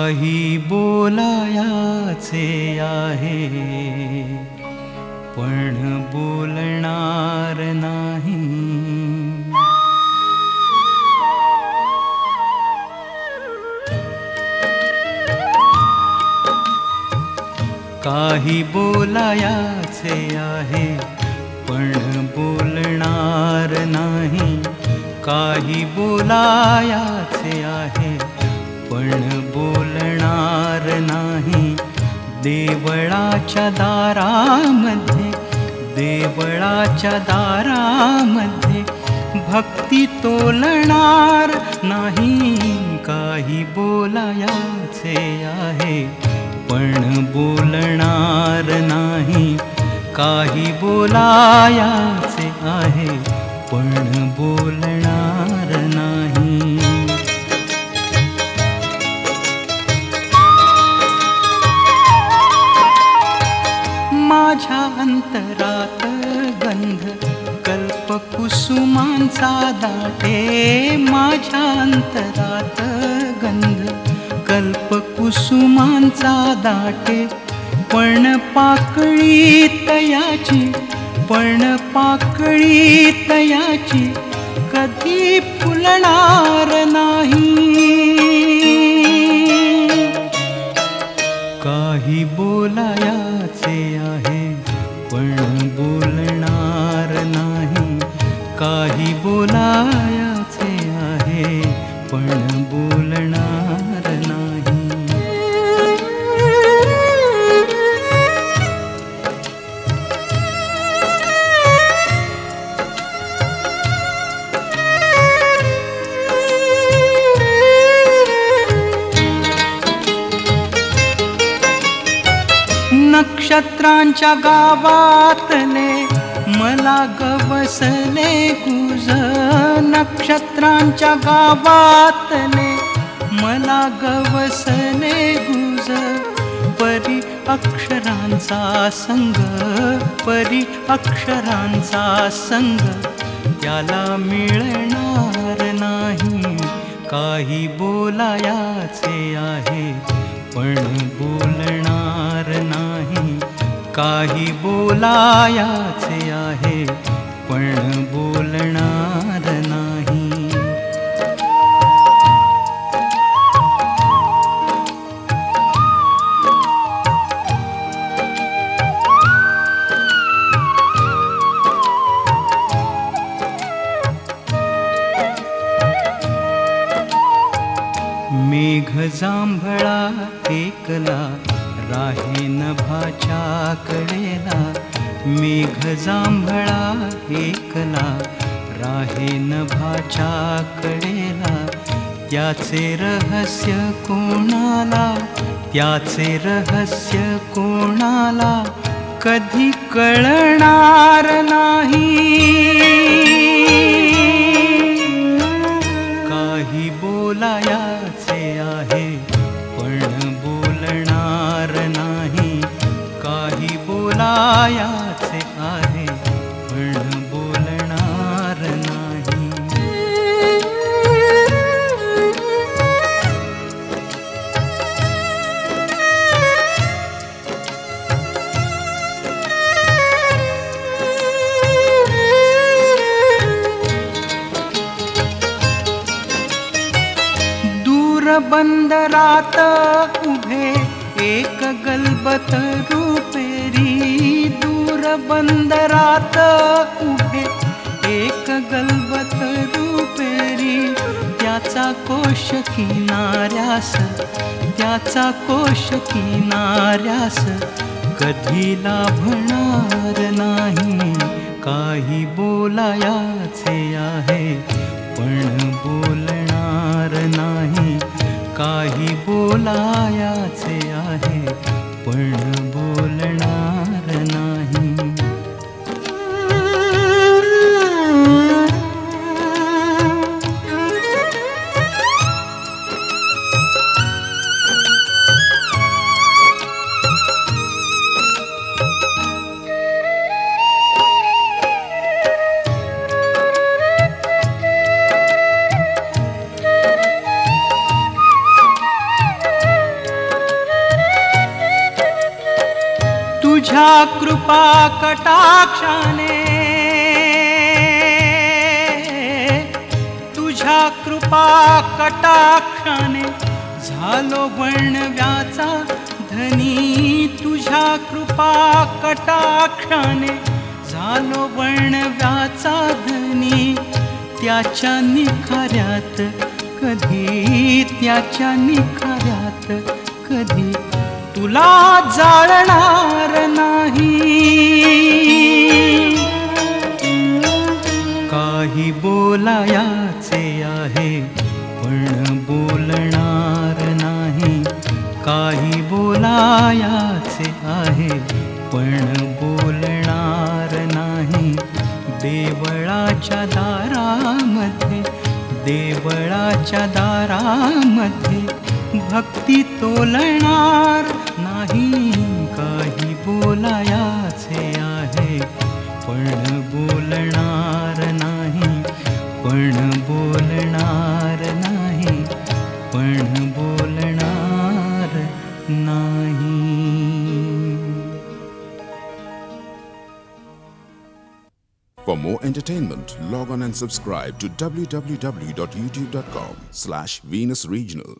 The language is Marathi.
काही बोलायाचे आहे पण बोलणार नाही. काही बोलायाचे आहे पण बोलणार नाही. काही बोलायाचे आहे पण बोलणार नाही. देवळाच्या दारामध्ये देवळाच्या दारामध्ये भक्ती तोलणार नाही. काही बोलायाचे आहे पण बोलणार नाही. काही बोलायाचे आहे पण बोलणार नाही. माझ्या अंतरात गंध कल्पकुसुमांचा दाटे. माझ्या अंतरात गंध कल्पकुसुमांचा दाटे. पण पाकळी तयाची पण पाकळी तयाची कधी फुलणार नाही. काही बोलायाचे आहे पण बोलणार नाही. काही बोलायाचे आहे पण बोलणार नाही. नक्षत्रांच्या गावातले मला गवसले गुज. नक्षत्रांच्या गावातले मला गवसले गुज. परी अक्षरांचा संग परी अक्षरांचा संग त्याला मिळणार नाही. काही बोलायाचे आहे पण बोलणार नाही. काही बोलायाचे आहे पण बोलणार नाही. मेघ जांभळा एकला राहे नभाच्या कडेला. मेघ जांभळा एकला राहे नभाच्या कडेला. त्याचे रहस्य कोणाला त्याचे रहस्य कोणाला कधी कळणार नाही. काही बोलायाचे आहे पण बोलणार नाही. काही बोलायाचे आहे पण बोलणार नाही. बंदरात उभे एक गलबत रुपेरी. दूर बंदरात उभे एक गलबत रुपेरी. त्याचा कोश किनाऱ्यास त्याचा कोश किनाऱ्यास कधी लाभणार नाही. काही बोलायाचे आहे पण बोलणार नाही. काही बोलायाचे आहे पण बोलणार नाही. तुझ्या कृपा कटाक्षाने, तुझ्या कृपा कटाक्षाने झालो वणव्याचा धनी, तुझ्या कृपा कटाक्षाने झालो वणव्याचा धनी. त्याच्या निखाऱ्यात कधी, त्याच्या निखाऱ्यात कधी तुला जाळणार नाही. काही बोलायाचे आहे पण बोलणार नाही, काही बोलायाचे आहे पण बोलणार नाही. देवळाच्या दारामध्ये, देवळाच्या दारामध्ये भक्ती तोलणार नाही. काही बोलायाचे आहे पण बोलणार नाही, पण बोलणार नाही, पण बोलणार नाही. For more entertainment, log on and subscribe to www.youtube.com/Venus Regional.